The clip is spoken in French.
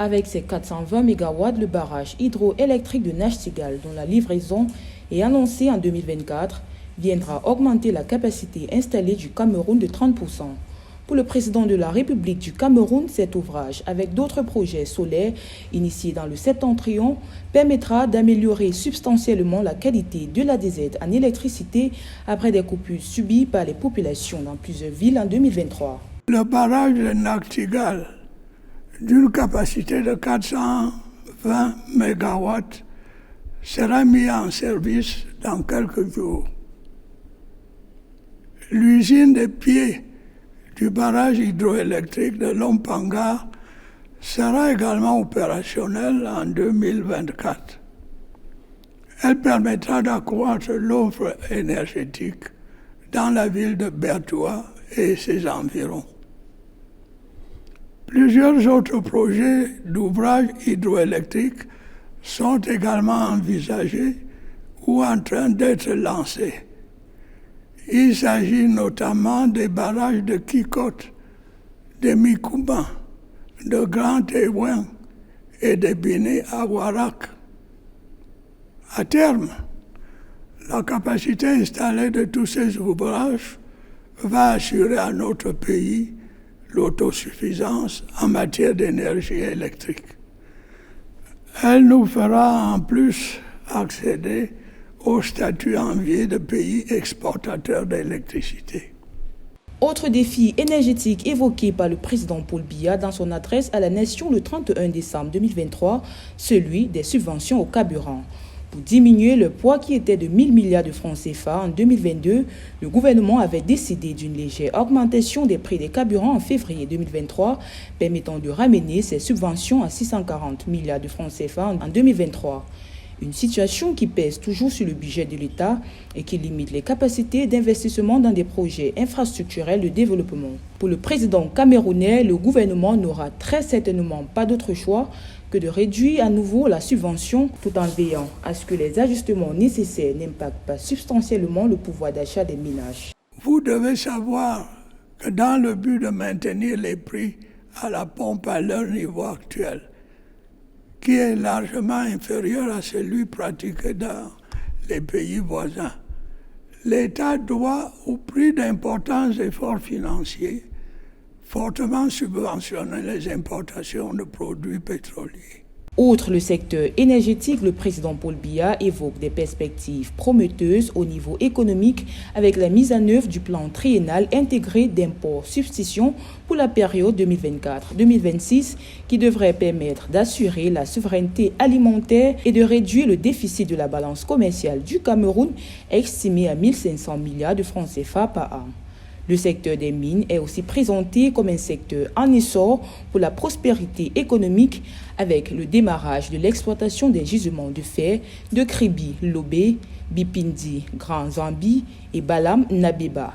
Avec ses 420 MW, le barrage hydroélectrique de Nachtigal, dont la livraison est annoncée en 2024, viendra augmenter la capacité installée du Cameroun de 30%. Pour le président de la République du Cameroun, cet ouvrage, avec d'autres projets solaires initiés dans le septentrion, permettra d'améliorer substantiellement la qualité de la DZ en électricité après des coupures subies par les populations dans plusieurs villes en 2023. Le barrage de Nachtigal, d'une capacité de 420 MW, sera mis en service dans quelques jours. L'usine des pieds du barrage hydroélectrique de Lompanga sera également opérationnelle en 2024. Elle permettra d'accroître l'offre énergétique dans la ville de Bertoua et ses environs. Plusieurs autres projets d'ouvrages hydroélectriques sont également envisagés ou en train d'être lancés. Il s'agit notamment des barrages de Kikot, de Mikouban, de Grand Téouin et de Biné à Warak. À terme, la capacité installée de tous ces ouvrages va assurer à notre pays l'autosuffisance en matière d'énergie électrique. Elle nous fera en plus accéder au statut envié de pays exportateurs d'électricité. Autre défi énergétique évoqué par le président Paul Biya dans son adresse à la nation le 31 décembre 2023, celui des subventions au carburant. Pour diminuer le poids qui était de 1 000 milliards de francs CFA en 2022, le gouvernement avait décidé d'une légère augmentation des prix des carburants en février 2023, permettant de ramener ces subventions à 640 milliards de francs CFA en 2023. Une situation qui pèse toujours sur le budget de l'État et qui limite les capacités d'investissement dans des projets infrastructurels de développement. Pour le président camerounais, le gouvernement n'aura très certainement pas d'autre choix que de réduire à nouveau la subvention tout en veillant à ce que les ajustements nécessaires n'impactent pas substantiellement le pouvoir d'achat des ménages. Vous devez savoir que dans le but de maintenir les prix à la pompe à leur niveau actuel, qui est largement inférieur à celui pratiqué dans les pays voisins, l'État doit, au prix d'importants efforts financiers, fortement subventionner les importations de produits pétroliers. Outre le secteur énergétique, le président Paul Biya évoque des perspectives prometteuses au niveau économique avec la mise en œuvre du plan triennal intégré d'import-substitution pour la période 2024-2026 qui devrait permettre d'assurer la souveraineté alimentaire et de réduire le déficit de la balance commerciale du Cameroun estimé à 1 500 milliards de francs CFA par an. Le secteur des mines est aussi présenté comme un secteur en essor pour la prospérité économique avec le démarrage de l'exploitation des gisements de fer de Kribi, Lobé, Bipindi, Grand Zambi et Balam Nabeba.